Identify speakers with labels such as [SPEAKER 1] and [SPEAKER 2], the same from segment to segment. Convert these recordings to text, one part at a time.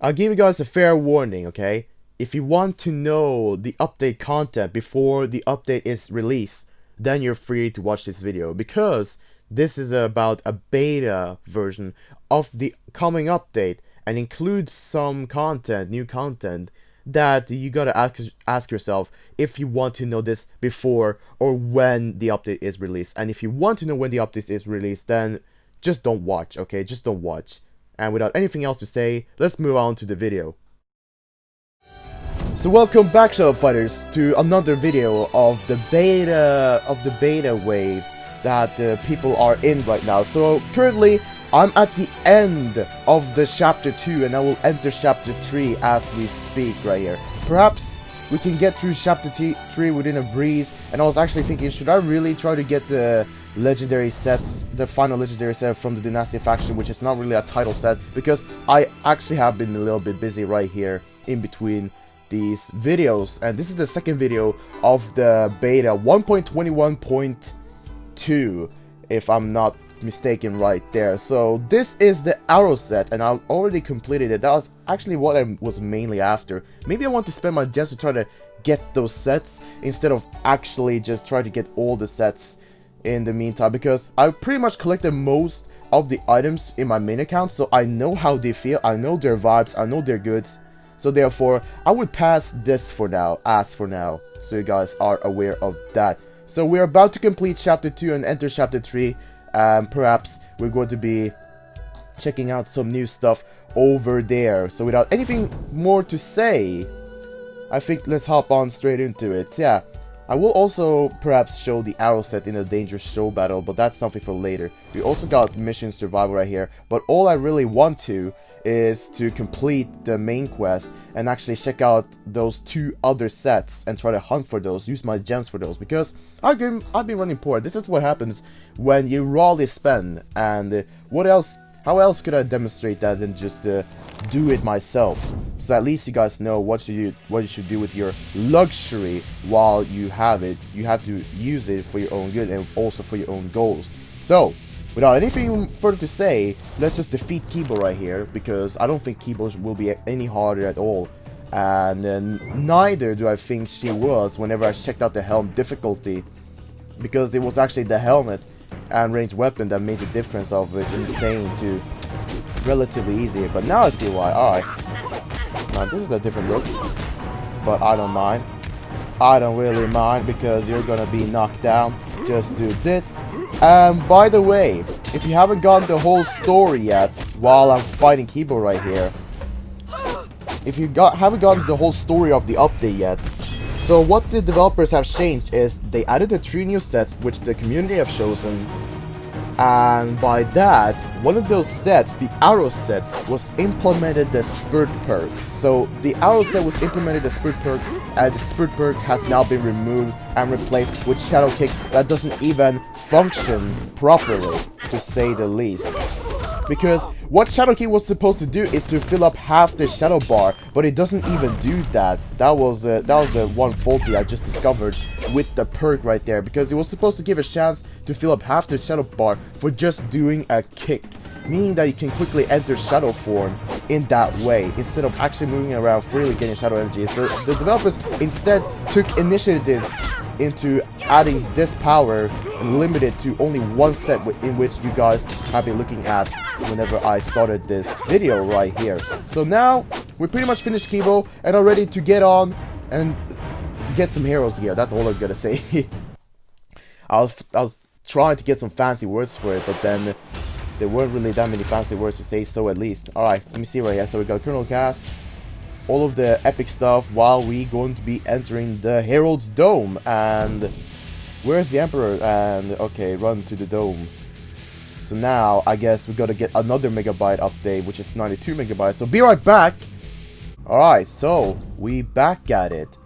[SPEAKER 1] I'll give you guys a fair warning, okay? If you want to know the update content before the update is released, then you're free to watch this video, because this is about a beta version of the coming update and includes some content, new content, that you gotta ask yourself if you want to know this before or when the update is released. And if you want to know when the update is released, then just don't watch, okay? Just don't watch. And without anything else to say, let's move on to the video. So welcome back, Shadow Fighters, to another video of the beta wave that people are in right now. So currently, I'm at the end of the chapter 2, and I will enter chapter 3 as we speak right here. Perhaps we can get through chapter 3 within a breeze. And I was actually thinking, should I really try to get the legendary sets, the final legendary set from the Dynasty faction, which is not really a title set, because I actually have been a little bit busy right here in between these videos, and this is the second video of the beta 1.21.2, if I'm not mistaken right there. So this is the arrow set, and I've already completed it. That was actually what I was mainly after. Maybe I want to spend my gems to try to get those sets instead of actually just try to get all the sets in the meantime, because I pretty much collected most of the items in my main account, so I know how they feel, I know their vibes, I know their goods. So therefore, I would pass this for now, so you guys are aware of that. So we're about to complete chapter 2 and enter chapter 3, and perhaps we're going to be checking out some new stuff over there. So without anything more to say, I think let's hop on straight into it. So yeah, I will also perhaps show the arrow set in a dangerous show battle, but that's something for later. We also got mission survival right here, but all I really want to is to complete the main quest and actually check out those 2 other sets and try to hunt for those, use my gems for those, because I've been running poor. This is what happens when you rawly spend, and what else? How else could I demonstrate that than just do it myself? So at least you guys know what you should do with your luxury while you have it. You have to use it for your own good and also for your own goals. So without anything further to say, let's just defeat Kibo right here, because I don't think Kibo will be any harder at all. And neither do I think she was whenever I checked out the helm difficulty, because it was actually the helmet and ranged weapon that made the difference of insane to relatively easy. But now I see why. Alright. Now this is a different look, but I don't mind. I don't really mind, because you're gonna be knocked down. Just do this. And by the way, if you haven't gotten the whole story yet while I'm fighting Kibo right here, if you haven't gotten the whole story of the update yet, so what the developers have changed is they added the 3 new sets which the community have chosen, and by that, one of those sets, the arrow set, was implemented the Spectre perk. So the arrow set was implemented the Spectre perk, and the Spectre perk has now been removed and replaced with Shadow Kick that doesn't even function properly, to say the least. Because what Shadow Kick was supposed to do is to fill up half the shadow bar, but it doesn't even do that. That was the one faulty I just discovered with the perk right there, because it was supposed to give a chance to fill up half the shadow bar for just doing a kick, meaning that you can quickly enter shadow form in that way instead of actually moving around freely getting shadow energy. So the developers instead took initiative into adding this power and limited to only 1 set in which you guys have been looking at whenever I started this video right here. So now we're pretty much finished Kibo and are ready to get on and get some heroes gear. That's all I'm gonna say. I was trying to get some fancy words for it, but then there weren't really that many fancy words to say, so at least. Alright, let me see right here. So we got Colonel Cast, all of the epic stuff, while we going to be entering the Herald's Dome. And where's the Emperor? And okay, run to the dome. So now I guess we gotta get another megabyte update, which is 92 megabytes. So be right back. Alright, so we back at it.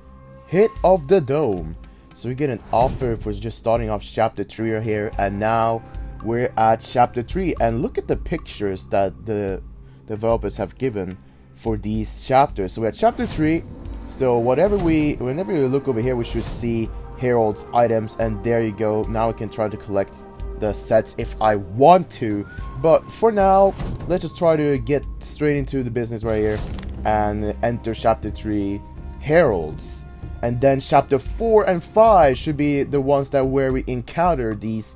[SPEAKER 1] Hit of the dome. So we get an offer for just starting off chapter 3 right here, and now we're at chapter 3, and look at the pictures that the developers have given for these chapters. So we're at chapter 3, so whenever we look over here, we should see Herald's items, and there you go. Now I can try to collect the sets if I want to, but for now, let's just try to get straight into the business right here. and enter chapter 3 Heralds. And then chapter 4 and 5 should be the ones that where we encounter these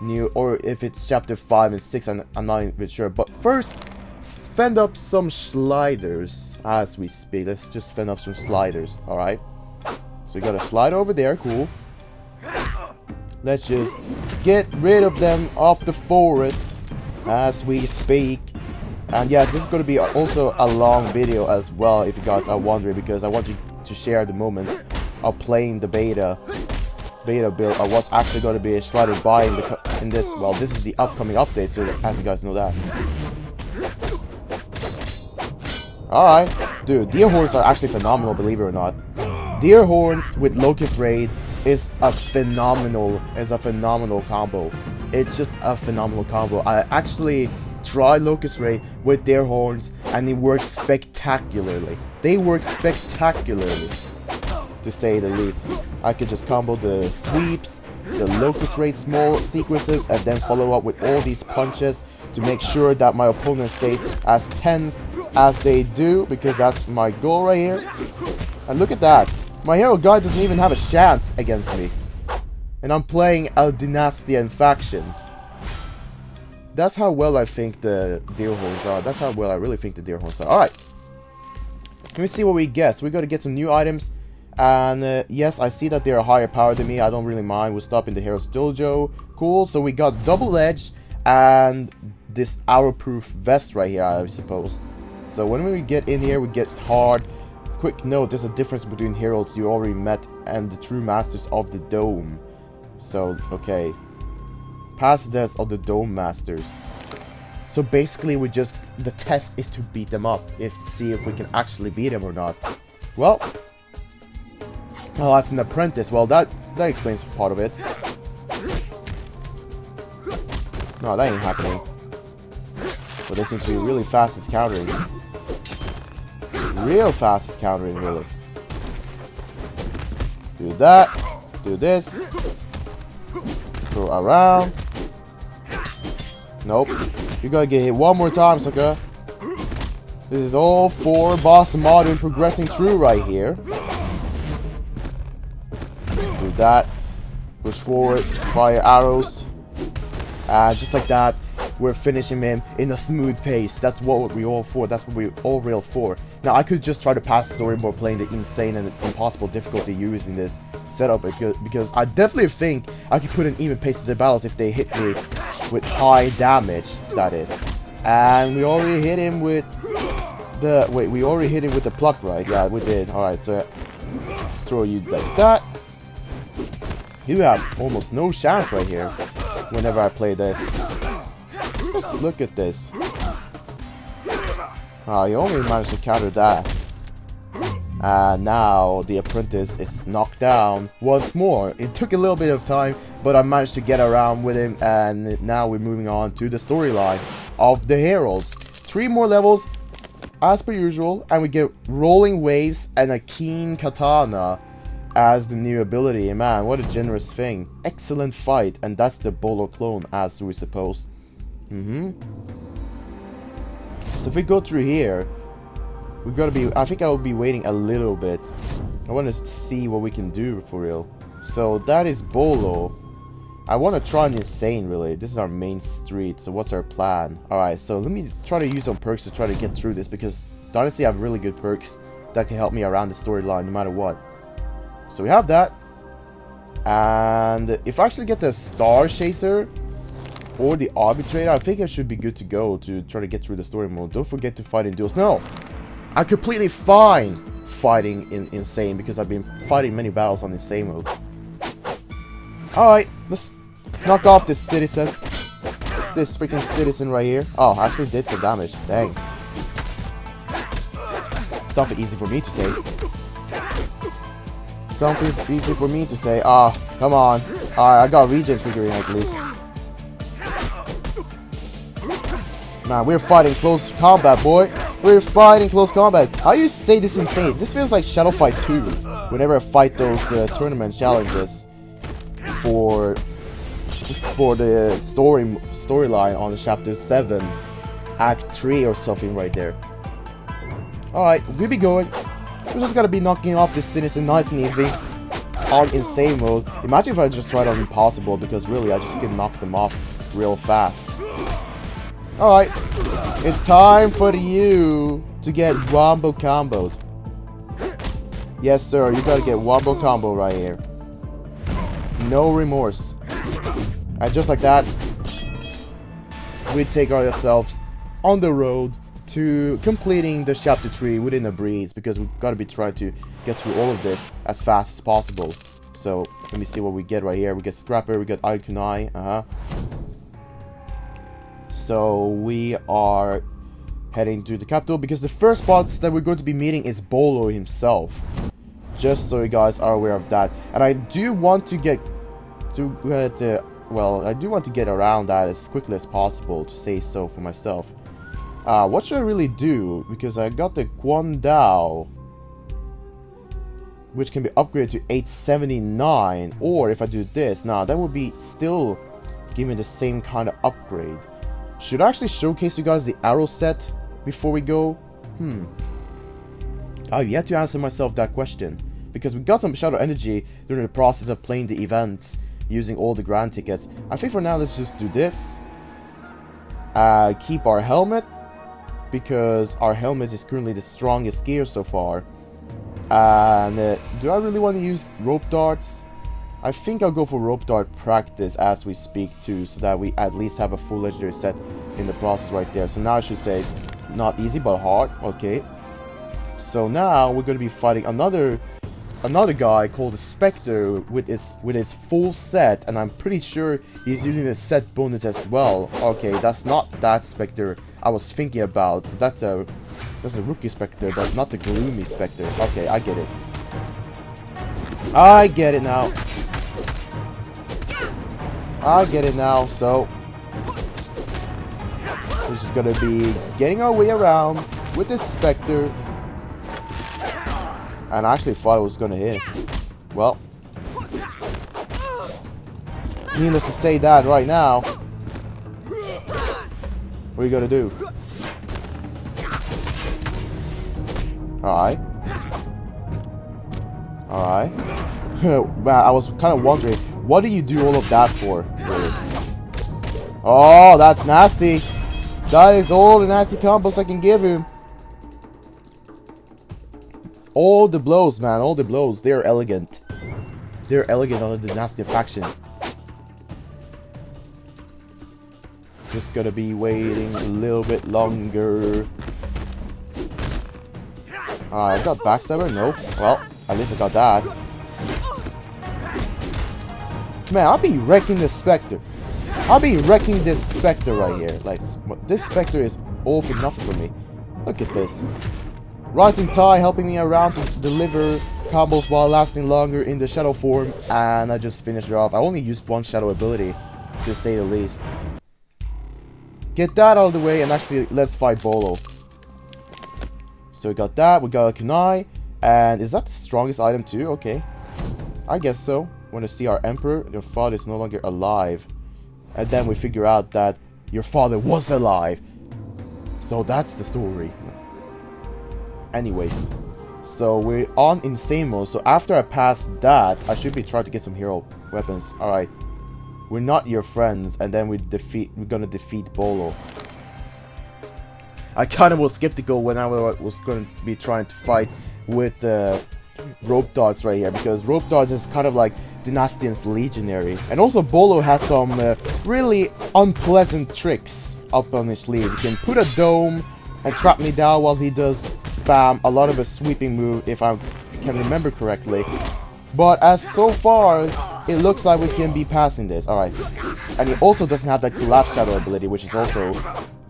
[SPEAKER 1] new, or if it's chapter 5 and 6, I'm not even sure. But first, fend up some sliders as we speak. Let's just fend up some sliders, alright? So we got a slider over there, cool. Let's just get rid of them off the forest as we speak. And yeah, this is going to be also a long video as well, if you guys are wondering, because I want to share the moments of playing the beta build of what's actually going to be shrouded by in this. Well, this is the upcoming update, so as you guys know that. Alright, dude, deer horns are actually phenomenal, believe it or not. Deer horns with Locust Raid is a phenomenal combo. It's just a phenomenal combo. I actually tried Locust Raid with deer horns and it works spectacularly. They work spectacularly, to say the least. I could just combo the sweeps, the Locust Raid small sequences, and then follow up with all these punches to make sure that my opponent stays as tense as they do, because that's my goal right here. And look at that. My hero guy doesn't even have a chance against me. And I'm playing a Dynastian faction. That's how well I think the deer horns are. That's how well I really think the deer horns are. Alright. Let me see what we get. So we gotta get some new items. And yes, I see that they're higher power than me. I don't really mind. We'll stop in the Hero's Dojo. Cool. So we got double edge and this arrow-proof vest right here, I suppose. So when we get in here, we get hard. Quick note, there's a difference between heralds you already met and the true masters of the dome. So, okay. Past the test of the dome masters. So basically the test is to beat them up. See if we can actually beat them or not. Well, oh, that's an apprentice. Well, that explains part of it. No, that ain't happening. But they seem to be really fast at countering. Real fast at countering, really. Do that. Do this. Throw around. Nope. You gotta get hit one more time, sucker. This is all for boss modern progressing through right here. Do that. Push forward. Fire arrows. Just like that. We're finishing him in a smooth pace. That's what we all for. That's what we all real for. Now, I could just try to pass the story more playing the insane and impossible difficulty using this setup, because I definitely think I could put an even pace to the battles if they hit me with high damage, that is. And we already hit him with the... Wait, we already hit him with the pluck, right? Yeah, we did. Alright, so let's throw you like that. You have almost no chance right here whenever I play this. Just look at this. Oh, you only managed to counter that. And now the apprentice is knocked down once more. It took a little bit of time, but I managed to get around with him. And now we're moving on to the storyline of the heralds. 3 more levels, as per usual. And we get rolling waves and a keen katana as the new ability. Man, what a generous thing. Excellent fight. And that's the Bolo clone, as we suppose. So if we go through here, we gotta be... I think I will be waiting a little bit. I want to see what we can do for real. So that is Bolo. I want to try an insane, really. This is our main street, so what's our plan? Alright, so let me try to use some perks to try to get through this, because honestly I have really good perks that can help me around the storyline no matter what. So we have that. And if I actually get the Star Chaser or the Arbitrator, I think I should be good to go to try to get through the story mode. Don't forget to fight in duels. No! I'm completely fine fighting in Insane, because I've been fighting many battles on Insane mode. Alright, let's knock off this citizen. This freaking citizen right here. Oh, I actually did some damage. Dang. Something easy for me to say. Something easy for me to say. Ah, come on. Alright, I got regen triggering at least. Man, we're fighting close combat, boy. We're fighting close combat. How do you say this insane? This feels like Shadow Fight 2. Whenever I fight those tournament challenges for the storyline on chapter 7, act 3 or something right there. Alright, we'll be going. We're just gonna be knocking off this citizen nice and easy. On insane mode. Imagine if I just tried on impossible, because really I just can knock them off real fast. Alright. It's time for you to get wombo comboed. Yes, sir, you gotta get wombo combo right here. No remorse. And just like that, we take ourselves on the road to completing the chapter 3 within a breeze, because we've got to be trying to get through all of this as fast as possible. So let me see what we get right here. We get Scrapper, we get Iron Kunai, so we are heading to the capital, because the first boss that we're going to be meeting is Bolo himself. Just so you guys are aware of that. And I do want to get well, I do want to get around that as quickly as possible, to say so for myself. What should I really do? Because I got the Guandao, which can be upgraded to 879. Or if I do this, now that would be still giving the same kind of upgrade. Should I actually showcase you guys the arrow set before we go? I've yet to answer myself that question, because we got some shadow energy during the process of playing the events using all the grand tickets. I think for now let's just do this. Keep our helmet, because our helmet is currently the strongest gear so far. And do I really want to use rope darts? I think I'll go for rope dart practice as we speak too, so that we at least have a full legendary set in the process right there. So now I should say not easy but hard. Okay. So now we're going to be fighting another guy called the Spectre with his full set, and I'm pretty sure he's using the set bonus as well. Okay, that's not that Spectre I was thinking about. So that's a rookie Spectre, but not the gloomy Spectre. Okay, I get it. I get it now. I get it now. So we're just gonna be getting our way around with this Spectre. And I actually thought it was gonna hit. Well, needless to say that right now. What are you gonna do? Alright. Alright. Man, I was kind of wondering, what do you do all of that for? Really? Oh, that's nasty. That is all the nasty combos I can give him. All the blows, man, all the blows. They're elegant. They're elegant on the nasty faction. Just gonna be waiting a little bit longer. Alright, I got backstabber? No. Well, at least I got that. Man, I'll be wrecking this Spectre. I'll be wrecking this Spectre right here. Like, this Spectre is all for nothing for me. Look at this. Rising Tide helping me around to deliver combos while lasting longer in the shadow form, and I just finished it off. I only used one shadow ability, to say the least. Get that out of the way, and actually, let's fight Bolo. So we got that, we got a kunai, and is that the strongest item too? Okay. I guess so. Want to see our emperor? Your father is no longer alive. And then we figure out that your father was alive. So that's the story. Anyways, so we're on insane mode. So after I pass that, I should be trying to get some hero weapons. Alright. We're not your friends, and then we're gonna defeat Bolo. I kind of was skeptical when I was going to be trying to fight with rope darts right here, because rope darts is kind of like Dynastian's legionary, and also Bolo has some really unpleasant tricks up on his sleeve. He can put a dome and trap me down while he does spam a lot of a sweeping move, if I can remember correctly. But as so far, it looks like we can be passing this. Alright. And he also doesn't have that collapse shadow ability, which is also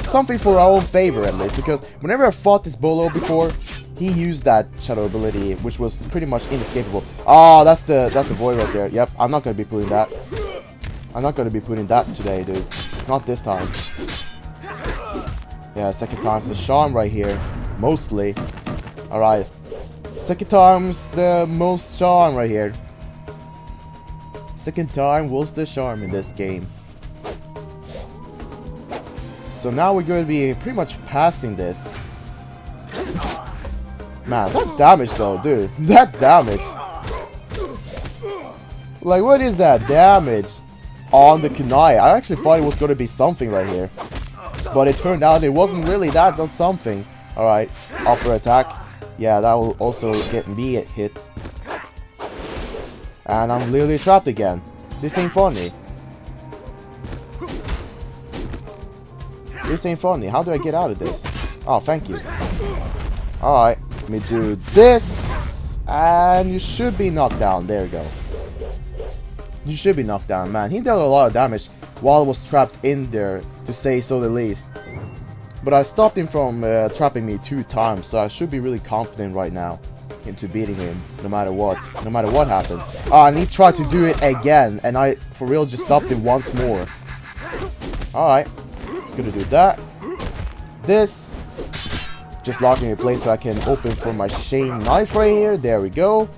[SPEAKER 1] something for our own favor, at least. Because whenever I fought this Bolo before, he used that shadow ability, which was pretty much inescapable. Oh, that's the void right there. Yep, I'm not going to be putting that. I'm not going to be putting that today, dude. Not this time. Yeah, second time's the charm right here. Mostly. Alright. Second time's the most charm right here. Second time was the charm in this game. So now we're going to be pretty much passing this. Man, that damage though, dude. That damage. Like, what is that damage on the kunai? I actually thought it was going to be something right here. But it turned out it wasn't really that, but something. Alright, upper attack. Yeah, that will also get me a hit. And I'm literally trapped again. This ain't funny. This ain't funny. How do I get out of this? Oh, thank you. Alright, let me do this. And you should be knocked down. There you go. You should be knocked down, man. He dealt a lot of damage while I was trapped in there, to say so the least. But I stopped him from trapping me 2 times, so I should be really confident right now into beating him, no matter what happens. And he tried to do it again, and I, for real, just stopped him once more. Alright, just gonna do that. This. Just locking in place so I can open for my Shane knife right here. There we go.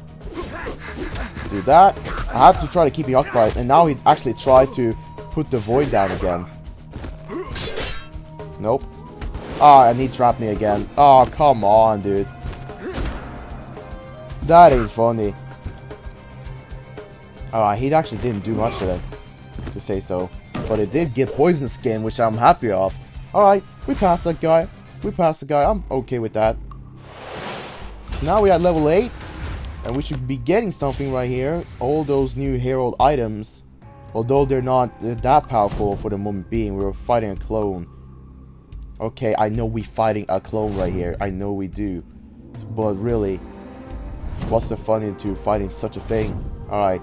[SPEAKER 1] Do that. I have to try to keep him occupied, and now he actually tried to put the void down again. Nope. Ah, and he trapped me again. Oh, come on, dude. That ain't funny. He actually didn't do much of it, to say so. But it did get poison skin, which I'm happy of. Alright, we passed that guy. We passed the guy. I'm okay with that. So now we at level 8. And we should be getting something right here. All those new herald items. Although they're not that powerful for the moment being. We're fighting a clone. Okay, I know we're fighting a clone right here. I know we do. But really, what's the fun into fighting such a thing? Alright.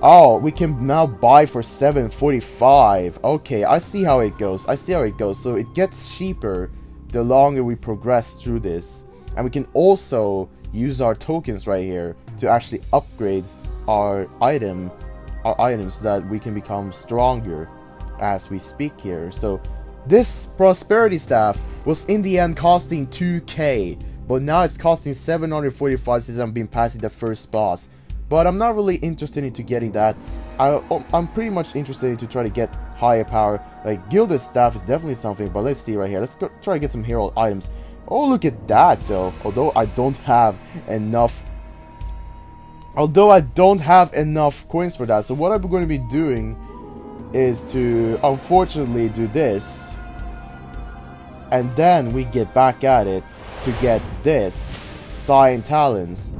[SPEAKER 1] Oh, we can now buy for 745. Okay, I see how it goes. I see how it goes. So it gets cheaper the longer we progress through this. And we can also use our tokens right here to actually upgrade our items so that we can become stronger as we speak here. So this prosperity staff was in the end costing 2k, but now it's costing 745 since I'm being passing the first boss. But I'm not really interested into getting that. I'm pretty much interested into try to get higher power. Like gilded staff is definitely something, but let's see right here. Let's go try to get some herald items. Oh, look at that though. Although I don't have enough coins for that. So what I'm going to be doing is to unfortunately do this. And then we get back at it to get this Cyan Talons.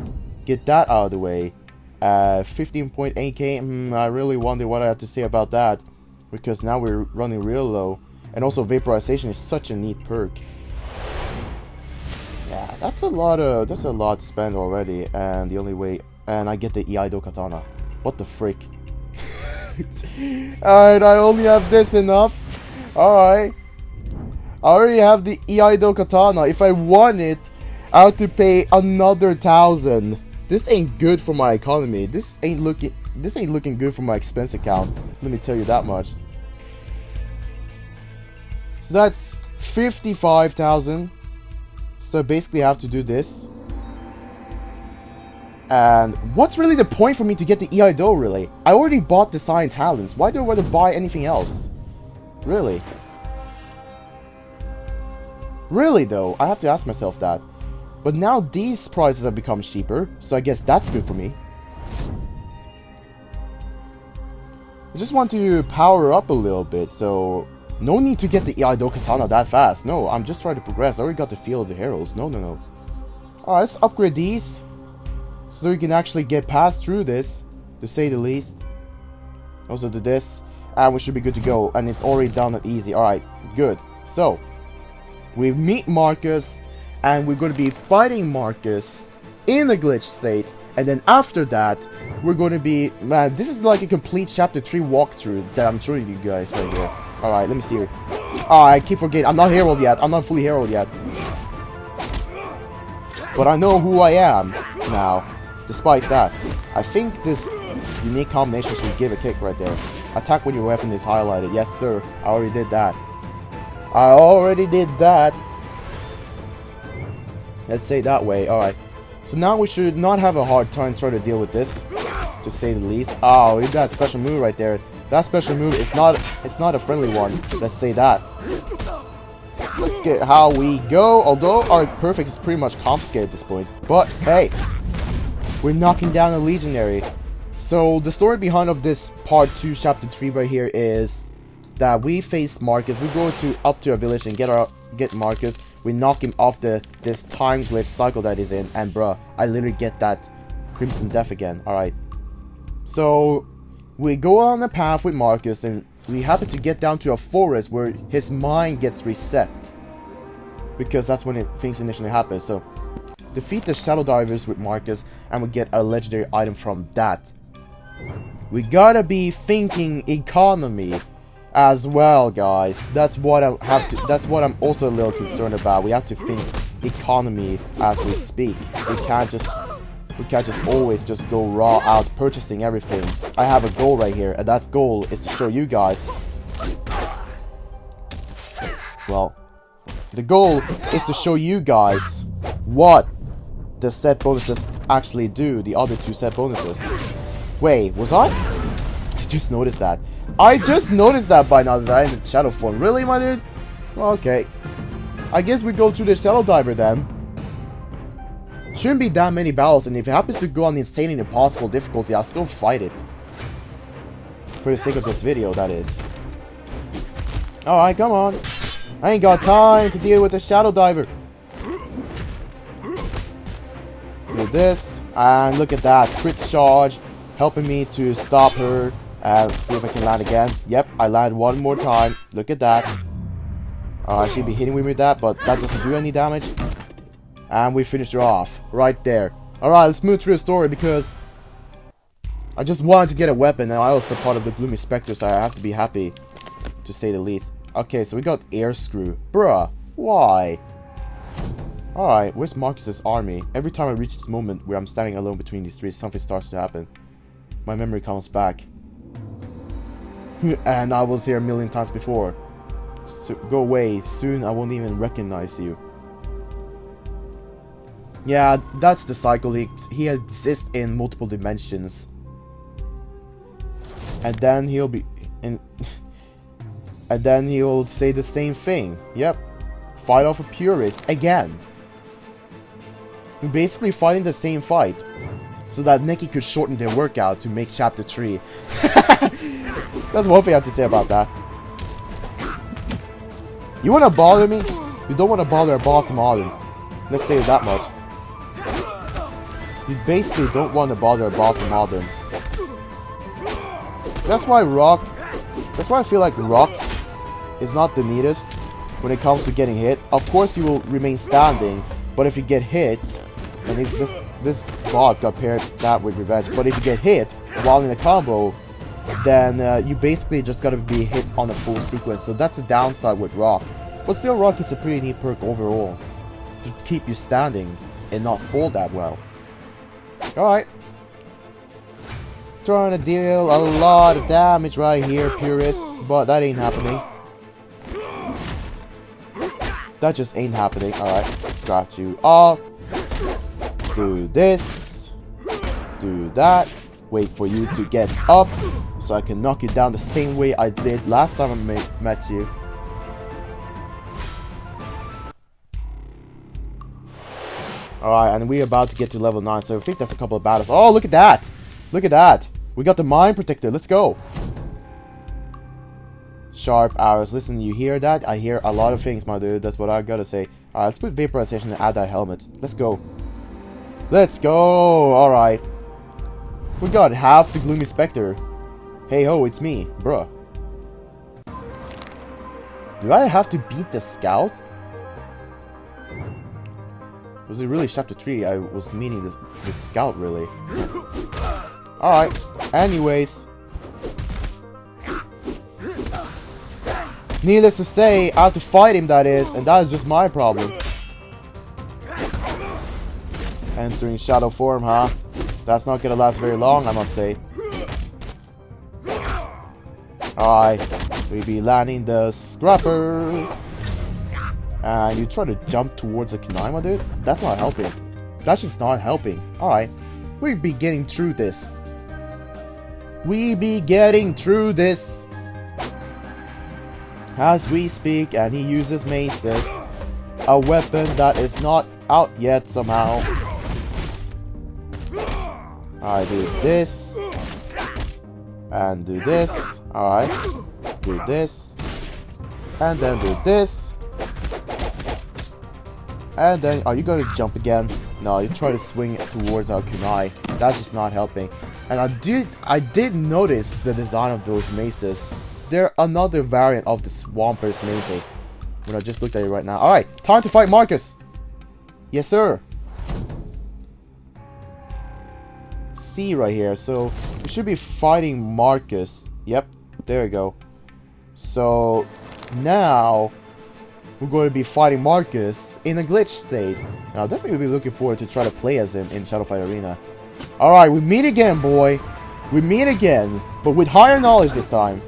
[SPEAKER 1] Get that out of the way. 15.8k. I really wonder what I have to say about that, because now we're running real low. And also vaporization is such a neat perk. Yeah, that's a lot spent already, and the only way, and I get the Iaido Katana. What the frick? Alright, I only have this enough. Alright. I already have the Iaido Katana. If I want it, I have to pay another 1,000. This ain't good for my economy. This ain't looking good for my expense account. Let me tell you that much. So that's 55,000. So basically I have to do this. And what's really the point for me to get the Iaido, really? I already bought the Cyan Talents. Why do I want to buy anything else? Really? Really though, I have to ask myself that. But now these prices have become cheaper, so I guess that's good for me. I just want to power up a little bit, so no need to get the Iaido Katana that fast. No, I'm just trying to progress. I already got the feel of the heralds. No. Alright, let's upgrade these so we can actually get past through this, to say the least. Also do this, and we should be good to go. And it's already done at easy. Alright, good. So, we meet Marcus, and we're going to be fighting Marcus in the glitch state. And then after that, we're going to be... Man, this is like a complete chapter 3 walkthrough that I'm showing you guys right here. Alright, let me see here. Oh, I keep forgetting. I'm not herald yet. I'm not fully herald yet. But I know who I am now. Despite that, I think this unique combination should give a kick right there. Attack when your weapon is highlighted. Yes, sir. I already did that. Let's say that way. Alright. So now we should not have a hard time trying to deal with this, to say the least. Oh, we got a special move right there. That special move is not a friendly one. Let's say that. Look look at how we go. Although our perfect is pretty much confiscated at this point. But hey, we're knocking down a legionary. So the story behind of this part 2 chapter 3 right here is that we face Marcus. We go up to a village and get Marcus. We knock him off this time glitch cycle that he's in, and bruh, I literally get that Crimson Death again. Alright. So we go on the path with Marcus, and we happen to get down to a forest where his mind gets reset. Because that's when things initially happen. So defeat the Shadow Divers with Marcus, and we get a legendary item from that. We gotta be thinking economy as well, guys. That's what I'm also a little concerned about. We have to think economy as we speak. We can't just always just go raw out purchasing everything. I have a goal right here, and that goal is to show you guys. Well, the goal is to show you guys what the set bonuses actually do. The other 2 set bonuses. Wait, was I? I just noticed that. I just noticed that by now that I'm in shadow form. Really, my dude? Well, okay. I guess we go to the Shadow Diver then. Shouldn't be that many battles, and if it happens to go on the insane and impossible difficulty, I'll still fight it. For the sake of this video, that is. Alright, come on. I ain't got time to deal with the Shadow Diver. Do this, and look at that. Crit charge, helping me to stop her. And see if I can land again. Yep, I land one more time. Look at that. I should be hitting me with that, but that doesn't do any damage. And we finish her off. Right there. Alright, let's move through the story because I just wanted to get a weapon, and I also part of the Gloomy Spectre, so I have to be happy, to say the least. Okay, so we got air screw. Bruh, why? Alright, where's Marcus's army? Every time I reach this moment where I'm standing alone between these trees, something starts to happen. My memory comes back. And I was here a million times before. So go away. Soon I won't even recognize you. Yeah, that's the cycle. He exists in multiple dimensions. And then he'll be in and then he'll say the same thing. Yep. Fight off a purist again. We're basically fighting the same fight. So that Neki could shorten their workout to make chapter 3. That's one thing I have to say about that. You wanna bother me? You don't wanna bother a boss modern. Let's say it that much. You basically don't want to bother a boss modern. That's why I feel like rock is not the neatest when it comes to getting hit. Of course you will remain standing, but if you get hit, and if this bot got paired that with revenge, but if you get hit while in a combo, then you basically just gotta be hit on a full sequence. So that's a downside with rock. But still, rock is a pretty neat perk overall to keep you standing and not fall that well. Alright. Trying to deal a lot of damage right here, purist, but that ain't happening. That just ain't happening. Alright, scratch you off. Do this. Do that. Wait for you to get up so I can knock you down the same way I did last time I met you. Alright, and we're about to get to level 9, so I think that's a couple of battles. Oh, look at that! Look at that! We got the Mind Protector, let's go! Sharp arrows. Listen, you hear that? I hear a lot of things, my dude. That's what I gotta say. Alright, let's put Vaporization and add that helmet. Let's go. Let's go! Alright. We got half the Gloomy Spectre. Hey ho, it's me, bruh. Do I have to beat the Scout? Was it really chapter 3? I was meaning the Scout, really. Alright. Anyways. Needless to say, I have to fight him, that is. And that is just my problem. Entering shadow form, huh? That's not gonna last very long, I must say. Alright. We be landing the Scrapper. And you try to jump towards a Kanaima, dude? That's not helping. That's just not helping. Alright. We be getting through this. We be getting through this. As we speak, and he uses maces. a weapon that is not out yet somehow. Alright, do this. And do this. Alright. Do this. And then do this. And then, are you going to jump again? No, you try to swing it towards our kunai. That's just not helping. And I did notice the design of those maces. They're another variant of the Swampers maces. When I just looked at it right now. Alright, time to fight Marcus. Yes, sir. C right here. So, we should be fighting Marcus. Yep, there we go. So, now we're going to be fighting Marcus in a glitch state. And I'll definitely be looking forward to try to play as him in Shadow Fight Arena. Alright, we meet again, boy. We meet again, but with higher knowledge this time.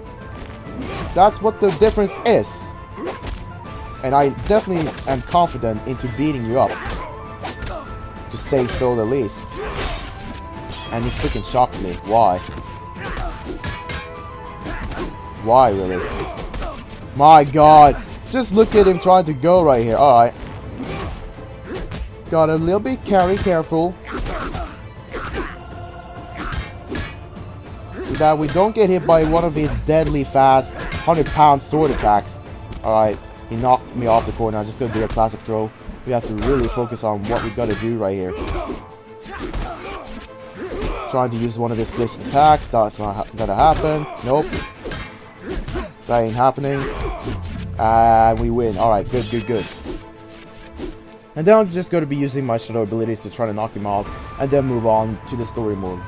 [SPEAKER 1] That's what the difference is. And I definitely am confident into beating you up. To say so the least. And he freaking shocked me. Why? Why, really? My god. Just look at him trying to go right here. Alright. Got a little bit careful. So that we don't get hit by one of his deadly fast 100-pound sword attacks. Alright. He knocked me off the corner. I'm just gonna do a classic throw. We have to really focus on what we gotta do right here. Trying to use one of his glitched attacks. That's not gonna happen. Nope. That ain't happening. And we win. Alright, good. And then I'm just going to be using my shadow abilities to try to knock him off. And then move on to the story mode.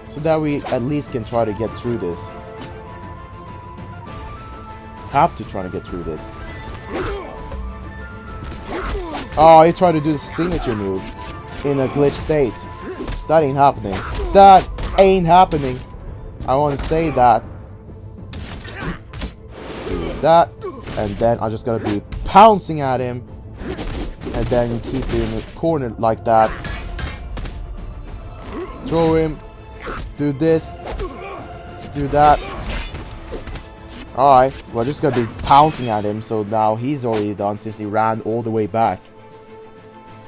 [SPEAKER 1] So that we at least can try to get through this. Have to try to get through this. Oh, he tried to do the signature move in a glitch state. That ain't happening. That ain't happening. I want to say that. Do that. And then I'm just going to be pouncing at him. And then you keep him cornered like that. Throw him. Do this. Do that. Alright, we're just gonna be pouncing at him, so now he's already done since he ran all the way back.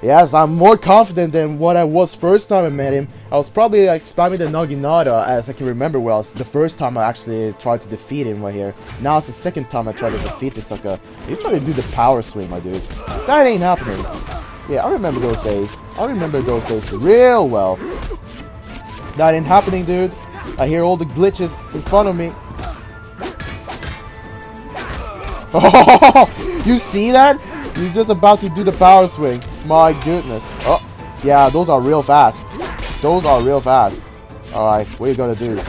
[SPEAKER 1] Yes, I'm more confident than what I was first time I met him. I was probably like spamming the Naginata, as I can remember well. The first time I actually tried to defeat him right here. Now it's the second time I tried to defeat this sucker. You try to do the power swing, my dude. That ain't happening. Yeah, I remember those days. I remember those days real well. That ain't happening, dude. I hear all the glitches in front of me. Oh, you see that? He's just about to do the power swing. My goodness. Oh, yeah, those are real fast. Those are real fast. Alright, what are you gonna do?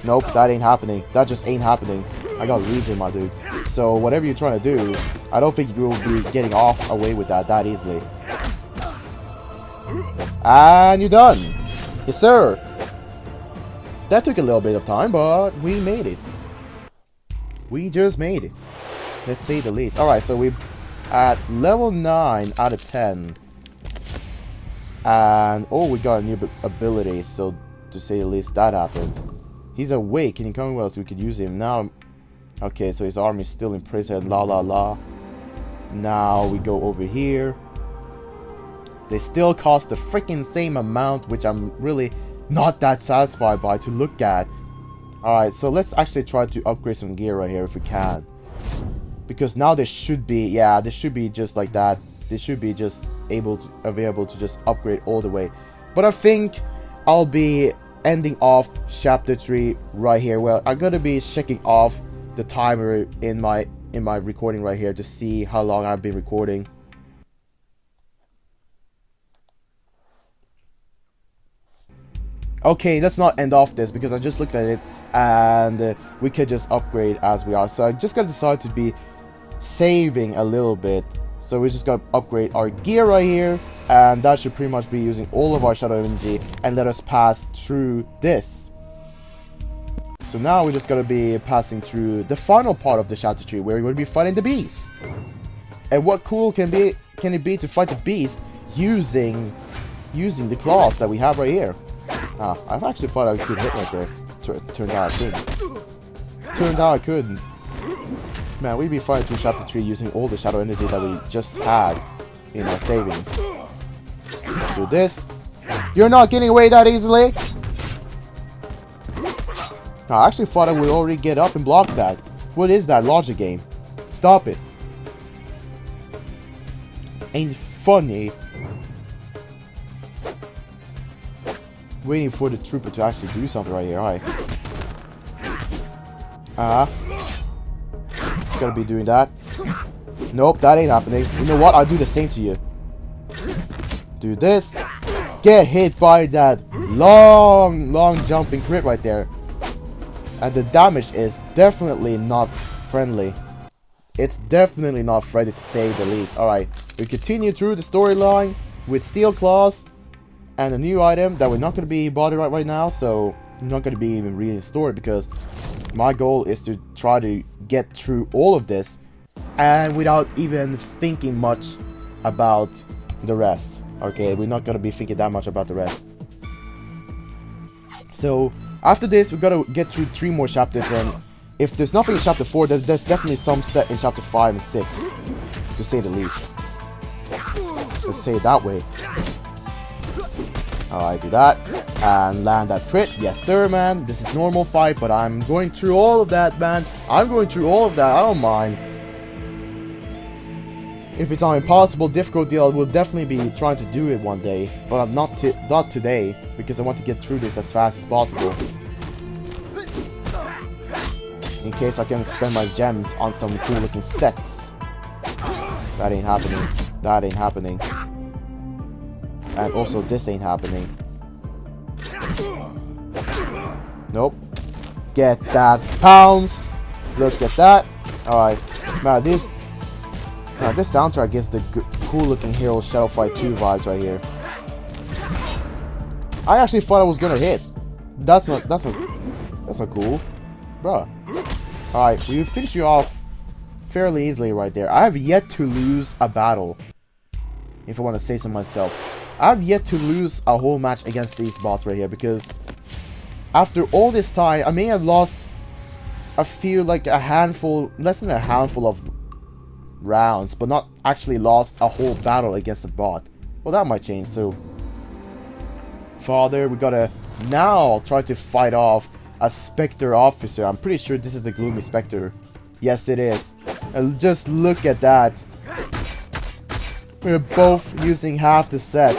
[SPEAKER 1] Nope, that ain't happening. That just ain't happening. I got region, my dude. So, whatever you're trying to do, I don't think you will be getting off away with that easily. And you're done. Yes, sir. That took a little bit of time, but we made it. We just made it. Let's say the least. Alright, so we at level 9 out of 10. And, oh, we got a new ability, so to say the least, that happened. He's awake. Can he come with us? We could use him now. Okay, so his army is still in prison. La la la. Now we go over here. They still cost the freaking same amount, which I'm really not that satisfied by to look at. Alright, so let's actually try to upgrade some gear right here if we can. Because now they should be, yeah, they should be just like that. They should be just available to just upgrade all the way. But I think I'll be ending off chapter 3 right here. Well, I'm gonna be checking off the timer in my recording right here to see how long I've been recording. Okay, let's not end off this because I just looked at it and we could just upgrade as we are. So I just gotta decide to be saving a little bit. So we just gotta upgrade our gear right here, and that should pretty much be using all of our shadow energy and let us pass through this. So now we're just gonna be passing through the final part of the chapter 3 where we're gonna be fighting the beast. And what cool can it be to fight the beast using the claws that we have right here. I've actually thought I could hit right there. Turns out I couldn't. Turns out I couldn't. Man, we'd be fighting through chapter 3 using all the shadow energy that we just had in our savings. Do this. You're not getting away that easily! I actually thought I would already get up and block that. What is that logic game? Stop it. Ain't funny. Waiting for the trooper to actually do something right here. Alright. Just gotta be doing that. Nope, that ain't happening. You know what? I'll do the same to you. Do this. Get hit by that long jumping crit right there. And the damage is definitely not friendly. It's definitely not friendly to say the least. Alright, we continue through the storyline with Steel Claws and a new item that we're not going to be bothered right now. So I'm not going to be even reading the story because my goal is to try to get through all of this and without even thinking much about the rest. Okay, we're not going to be thinking that much about the rest. So after this, we gotta get through 3 more chapters, and if there's nothing in chapter 4, there's definitely some set in chapter 5 and 6, to say the least. Let's say it that way. Alright, do that, and land that crit. Yes sir, man, this is normal fight, but I'm going through all of that, man. I'm going through all of that, I don't mind. If it's on impossible difficulty, I will definitely be trying to do it one day, but I'm not today, because I want to get through this as fast as possible. In case I can spend my gems on some cool looking sets. That ain't happening. That ain't happening. And also this ain't happening. Nope. Get that pounce. Look at that. Alright. Man, this soundtrack gives the cool looking Hero Shadow Fight 2 vibes right here. I actually thought I was gonna hit. That's not cool. Bruh. Alright, we finish you off fairly easily right there. I have yet to lose a battle. If I want to say so myself. I have yet to lose a whole match against these bots right here because after all this time, I may have lost I feel like less than a handful of rounds, but not actually lost a whole battle against a bot. Well, that might change too. Father, we gotta now try to fight off a Spectre officer. I'm pretty sure this is the gloomy Spectre. Yes, it is. And just look at that. We're both using half the set.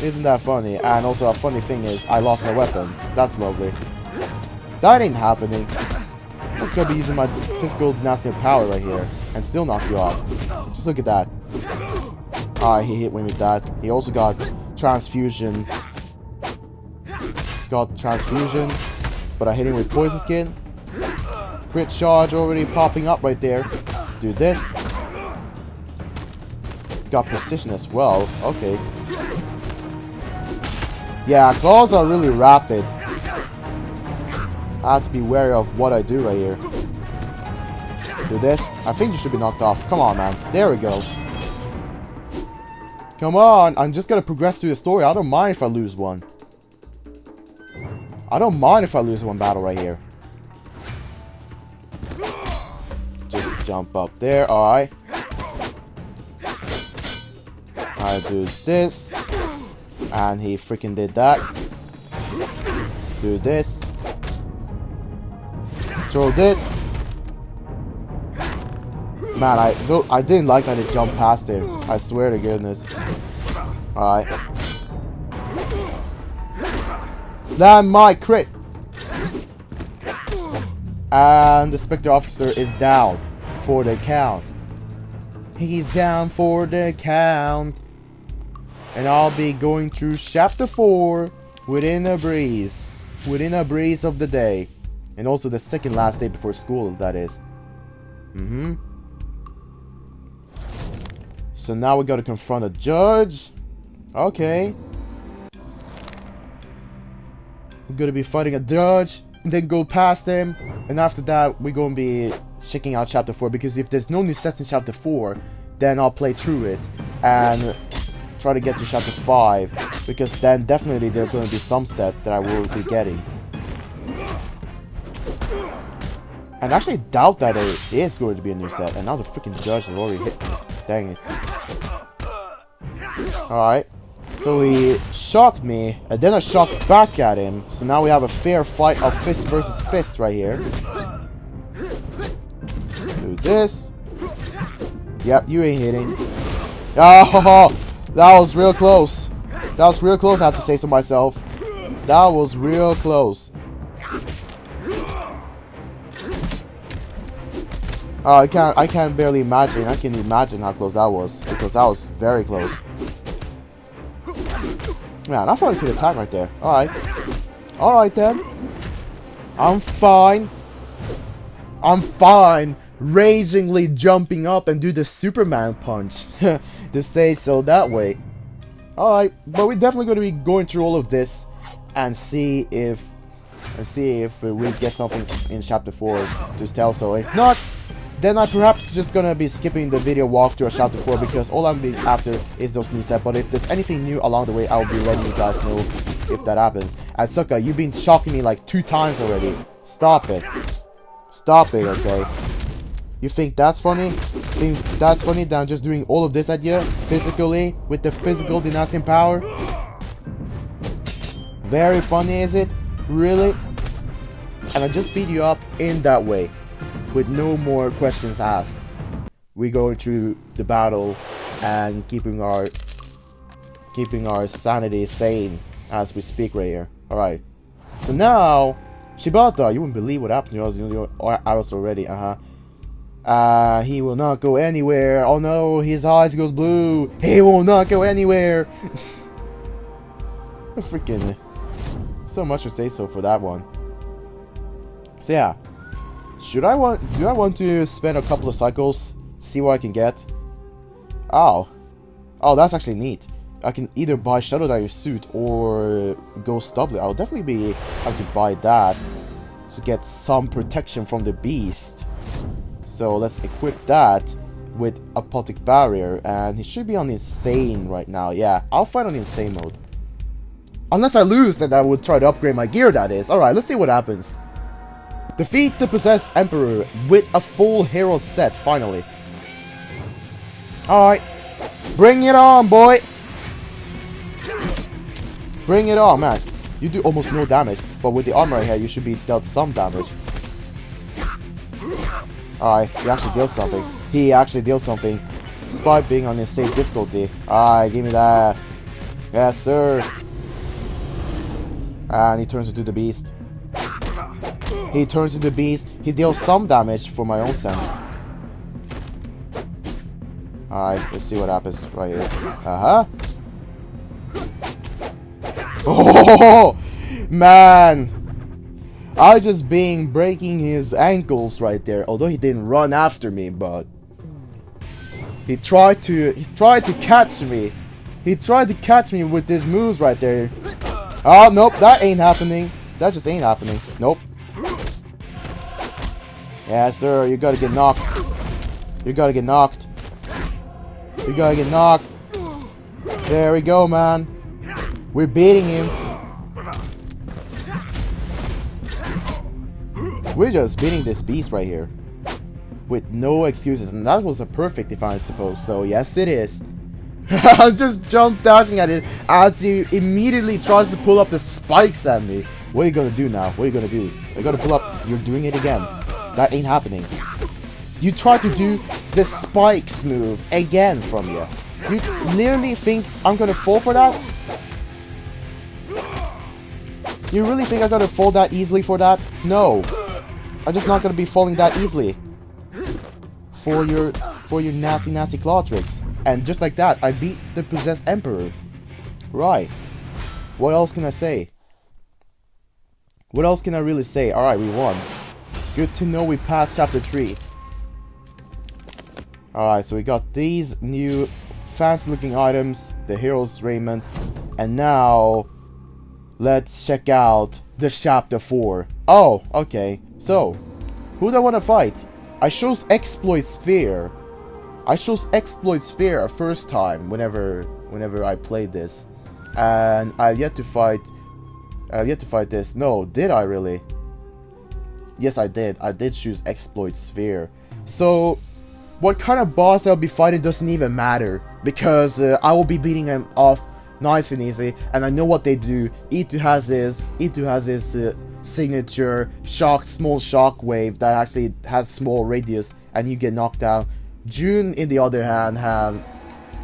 [SPEAKER 1] Isn't that funny? And also a funny thing is, I lost my weapon. That's lovely. That ain't happening. I'm just gonna be using my physical dynastic power right here and still knock you off. Just look at that. Alright, he hit me with that. He also got transfusion. But I hit him with poison skin. Crit charge already popping up right there. Do this. Got precision as well. Okay. Yeah, claws are really rapid. I have to be wary of what I do right here. Do this. I think you should be knocked off. Come on, man. There we go. Come on. I'm just gonna progress through the story. I don't mind if I lose one. I don't mind if I lose one battle right here. Just jump up there. Alright. I do this. And he freaking did that. Do this. Throw this. Man, I didn't like that it jumped past him. I swear to goodness. Alright. Land my crit. And the Spectre officer is down for the count. He's down for the count. And I'll be going through chapter 4 within a breeze. Within a breeze of the day. And also the second last day before school, that is. So now we gotta confront a judge. Okay. We're gonna be fighting a judge, and then go past him. And after that, we're gonna be checking out chapter 4. Because if there's no new sets in chapter 4, then I'll play through it. And try to get to chapter 5. Because then definitely there's gonna be some set that I will be getting. And I actually doubt that there is going to be a new set. And now the freaking judge has already hit me. Dang it. Alright. So he shocked me, and then I shocked back at him. So now we have a fair fight of fist versus fist right here. Do this. Yep, you ain't hitting. Oh, that was real close. That was real close, I have to say so myself. That was real close. Oh, I can't barely imagine. I can imagine how close that was, because that was very close. Man, I thought I could attack right there. Alright. Alright then. I'm fine. I'm fine. Ragingly jumping up and do the Superman punch. To say so that way. Alright, but we're definitely going to be going through all of this and see if we get something in chapter 4 to tell so. If not, then I'm perhaps just gonna be skipping the video walkthrough of chapter 4, because all I'm being after is those new sets. But if there's anything new along the way, I'll be letting you guys know if that happens. And Suka, you've been shocking me like 2 times already. Stop it. Stop it, okay? You think that's funny? Think that's funny that I'm just doing all of this at you? Physically? With the physical dynasty power? Very funny, is it? Really? And I just beat you up in that way, with no more questions asked. We go through the battle and keeping our sanity sane as we speak right here. Alright. So now, Shibata, you wouldn't believe what happened to us. You know the arrows already. He will not go anywhere. Oh no, his eyes goes blue. He will not go anywhere. Freaking. So much to say so for that one. So yeah. Do I want to spend a couple of cycles, see what I can get? Oh, that's actually neat. I can either buy Shadow Diver suit or Ghost Doublet. I'll definitely be have to buy that to get some protection from the beast. So let's equip that with Apothic Barrier, and he should be on Insane right now. Yeah, I'll fight on Insane mode. Unless I lose, then I would try to upgrade my gear, that is. Alright, let's see what happens. Defeat the Possessed Emperor with a full Herald set, finally. Alright. Bring it on, boy! Bring it on, man. You do almost no damage, but with the armor right here, you should be dealt some damage. Alright, he actually deals something. He actually deals something. Despite being on insane difficulty. Alright, give me that. Yes, sir. And he turns into the beast. He turns into the beast. He deals some damage for my own sense. Alright, let's see what happens right here. Oh, man. I just breaking his ankles right there. Although he didn't run after me, but he tried to catch me. He tried to catch me with his moves right there. Oh, nope, that ain't happening. That just ain't happening. Nope. Yeah, sir, you gotta get knocked. You gotta get knocked. You gotta get knocked. There we go, man. We're beating him. We're just beating this beast right here. With no excuses. And that was a perfect if I suppose. So, yes, it is. I just jump dashing at it as he immediately tries to pull up the spikes at me. What are you gonna do now? What are you gonna do? You're gonna pull up. You're doing it again. That ain't happening. You try to do the spikes move again from you. You literally think I'm gonna fall for that? You really think I'm gonna fall that easily for that? No. I'm just not gonna be falling that easily. For your nasty claw tricks. And just like that, I beat the Possessed Emperor. Right. What else can I say? What else can I really say? Alright, we won. Good to know we passed chapter 3. Alright, so we got these new fancy looking items, the hero's raiment, and now let's check out the chapter 4. Oh, okay. So, who do I want to fight? I chose Exploit Sphere. I chose Exploit Sphere first time whenever I played this. And I've yet to fight this. No, did I really? Yes, I did. I did choose Exploit Sphere. So, what kind of boss I'll be fighting doesn't even matter. Because I will be beating them off nice and easy. And I know what they do. E2 has his signature small shock wave that actually has small radius. And you get knocked out. June, in the other hand, have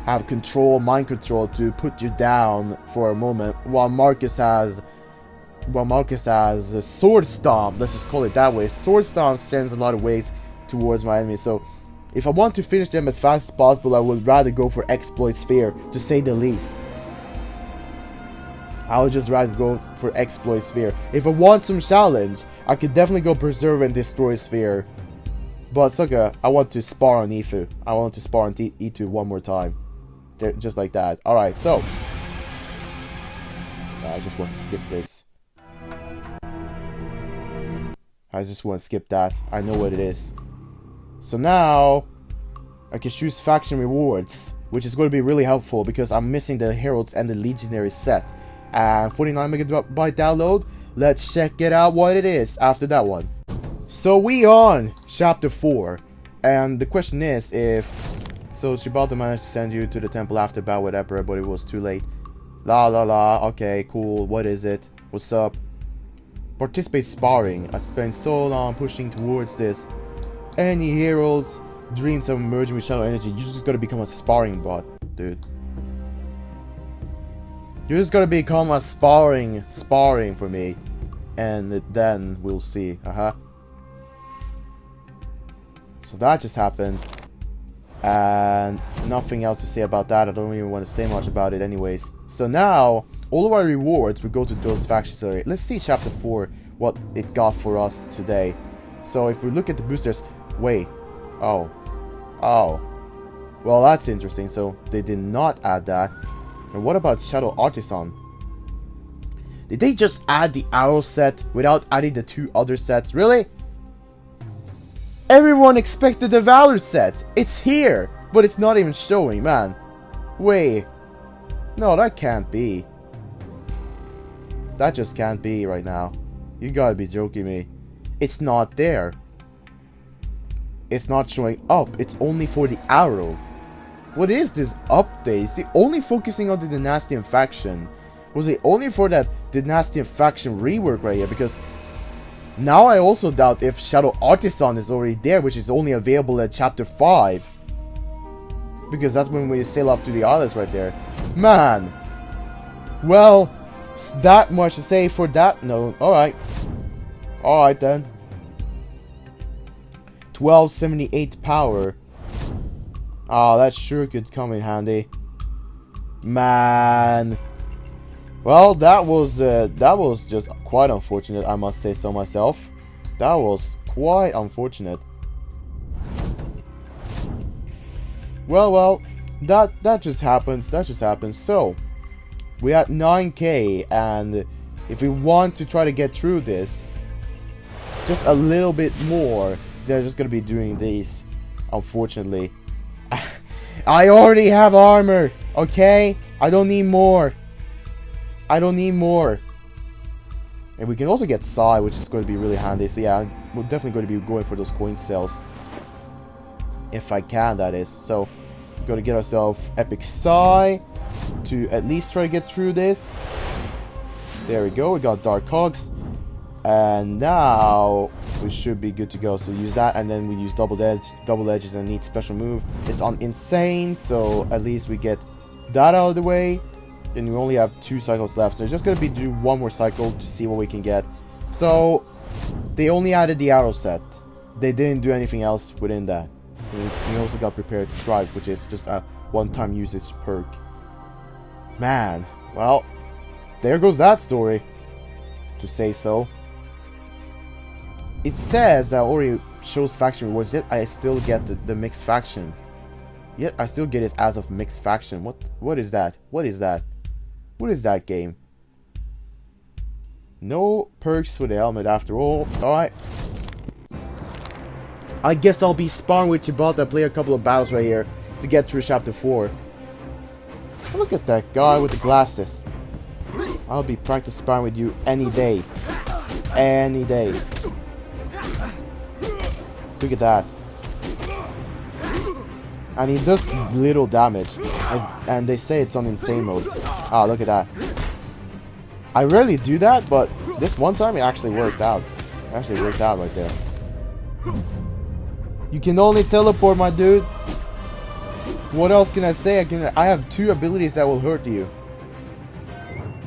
[SPEAKER 1] mind control to put you down for a moment. While Marcus has a Sword Stomp, let's just call it that way. Sword Stomp sends a lot of waves towards my enemy, so if I want to finish them as fast as possible, I would rather go for Exploit Sphere, to say the least. I would just rather go for Exploit Sphere. If I want some challenge, I could definitely go Preserve and Destroy Sphere. But Suka, I want to spar on E2. I want to spar on E2 one more time. Just like that. Alright, so. I just want to skip this. I just want to skip that. I know what it is. So now, I can choose faction rewards, which is going to be really helpful because I'm missing the Heralds and the Legionary set. And 49 megabyte download. Let's check it out what it is after that one. So we on chapter 4. And the question is if... So Shibata managed to send you to the temple after battle with Emperor, but it was too late. La la la, okay, cool, what is it? What's up? Participate sparring. I spent so long pushing towards this. Any heroes dreams of merging with Shadow Energy, you just gotta become a sparring bot, dude. You just gotta become a sparring for me. And then we'll see. So that just happened. And nothing else to say about that. I don't even want to say much about it anyways. So now, all of our rewards will go to those factions. Let's see chapter 4, what it got for us today. So if we look at the boosters, wait. Oh. Well, that's interesting. So they did not add that. And what about Shadow Artisan? Did they just add the arrow set without adding the 2 other sets? Really? Everyone expected the Valor set. It's here, but it's not even showing, man. Wait. No, that can't be. That just can't be right now. You gotta be joking me. It's not there. It's not showing up. It's only for the arrow. What is this update? Is it only focusing on the Dynastian faction? Was it only for that Dynastian faction rework right here? Because now I also doubt if Shadow Artisan is already there, which is only available at chapter 5. Because that's when we sail off to the islands right there. Man. Well, that much to say for that note. Alright. Alright then. 1278 power. Oh, that sure could come in handy. Man. Well, that was just quite unfortunate, I must say so myself. That was quite unfortunate. Well, that just happens. So, we're at 9k, and if we want to try to get through this, just a little bit more, they're just gonna be doing these, unfortunately. I already have armor, okay? I don't need more. And we can also get Psy, which is going to be really handy. So yeah, we're definitely going to be going for those coin cells. If I can, that is. So, we're going to get ourselves Epic Psy to at least try to get through this. There we go, we got Dark Hogs. And now, we should be good to go. So use that, and then we use Double Edge is a neat special move. It's on Insane, so at least we get that out of the way. And we only have 2 cycles left, so we're just gonna do one more cycle to see what we can get. So, they only added the arrow set. They didn't do anything else within that. We also got Prepared Strike, which is just a one-time usage perk. Man, well, there goes that story, to say so. It says that already shows faction rewards, yet I still get the mixed faction. Yet I still get it as of mixed faction. What is that? What is that? What is that game? No perks for the helmet after all. Alright. I guess I'll be sparring with Chibata, play a couple of battles right here to get through chapter 4. Look at that guy with the glasses. I'll be practice sparring with you any day. Any day. Look at that. And he does little damage. And they say it's on insane mode. Ah, look at that. I rarely do that, but this one time it actually worked out. It actually worked out right there. You can only teleport, my dude. What else can I say? I have 2 abilities that will hurt you.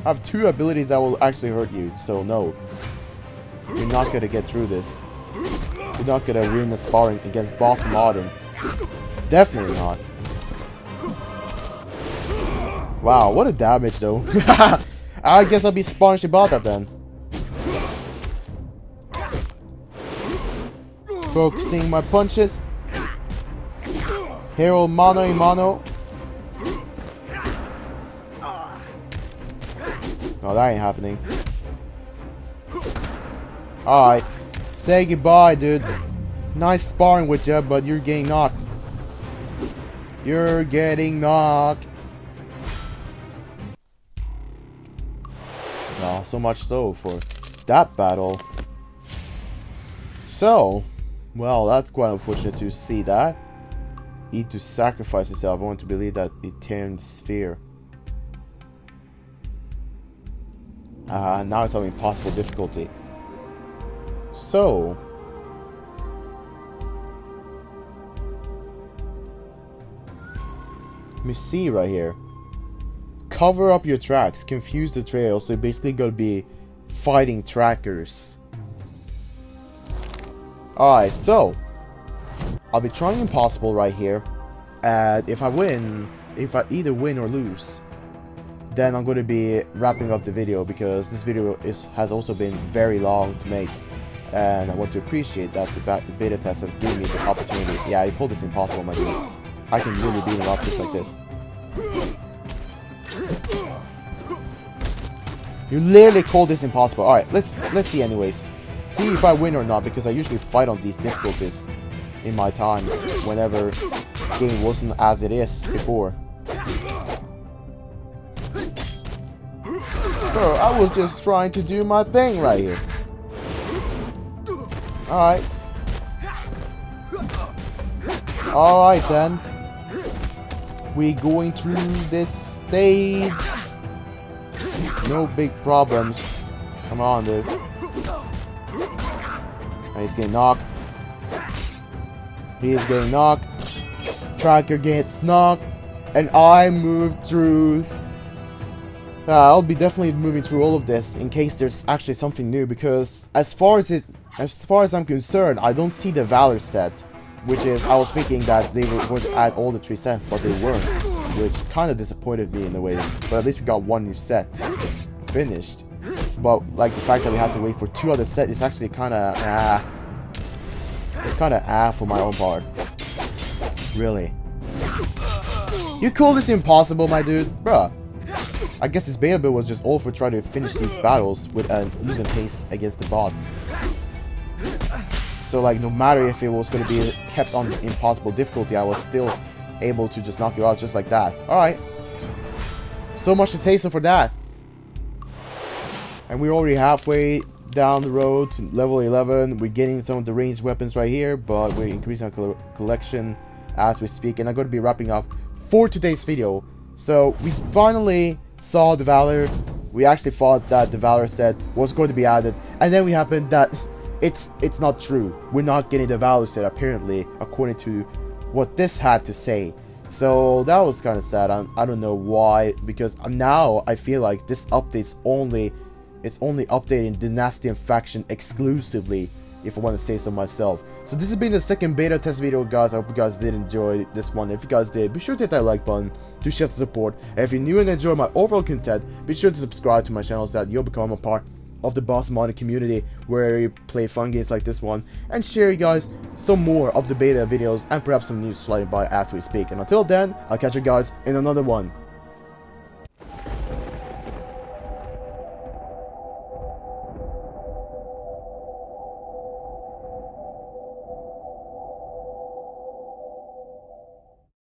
[SPEAKER 1] I have 2 abilities that will actually hurt you. So no. You're not gonna get through this. You're not gonna win the sparring against Boss Martin. Definitely not. Wow, what a damage though. I guess I'll be sparring Shibata then. Focusing my punches. Hero mano a mano. No, that ain't happening. Alright. Say goodbye, dude. Nice sparring with you, but you're getting knocked. You're getting knocked. Well, so much so for that battle. So, well, that's quite unfortunate to see that. Need to sacrifice yourself. I want to believe that Ethereum sphere. Now it's having impossible difficulty. So, let me see right here. Cover up your tracks, confuse the trail. So basically gonna be fighting trackers. Alright, so I'll be trying impossible right here. And if I either win or lose, then I'm going to be wrapping up the video, because this video has also been very long to make. And I want to appreciate that the beta test has given me the opportunity. Yeah, I call this impossible, my dude. I can really beat him up just like this. You literally call this impossible. Alright, let's see anyways. See if I win or not, because I usually fight on these difficulties in my times whenever the game wasn't as it is before. Bro, I was just trying to do my thing right here. Alright. Alright then. We going through this stage. No big problems. Come on, dude. And he's getting knocked. He is getting knocked. Tracker gets knocked. And I move through. I'll be definitely moving through all of this in case there's actually something new, because as far as I'm concerned, I don't see the Valor set, which is, I was thinking that they would add all the 3 sets, but they weren't, which kind of disappointed me in a way. But at least we got 1 new set finished. But like the fact that we had to wait for 2 other sets is actually kind of it's kind of for my own part. Really? You call this impossible, my dude? Bruh. I guess this beta build was just all for trying to finish these battles with an even pace against the bots. So like, no matter if it was going to be kept on impossible difficulty, I was still able to just knock you out just like that. Alright. So much to say so for that. And we're already halfway down the road to level 11. We're getting some of the ranged weapons right here, but we're increasing our collection as we speak. And I'm going to be wrapping up for today's video. So we finally saw the Valor. We actually thought that the Valor set was going to be added, and then we happened that it's not true. We're not getting the Valor set apparently, according to what this had to say. So that was kind of sad. I don't know why, because now I feel like this update's only updating Dynastian faction exclusively, if I want to say so myself. So this has been the second beta test video, guys. I hope you guys did enjoy this one. If you guys did, be sure to hit that like button to show support. And if you're new and enjoy my overall content, be sure to subscribe to my channel so that you'll become a part of the Boss Modding community, where we play fun games like this one and share you guys some more of the beta videos and perhaps some news sliding by as we speak. And until then, I'll catch you guys in another one.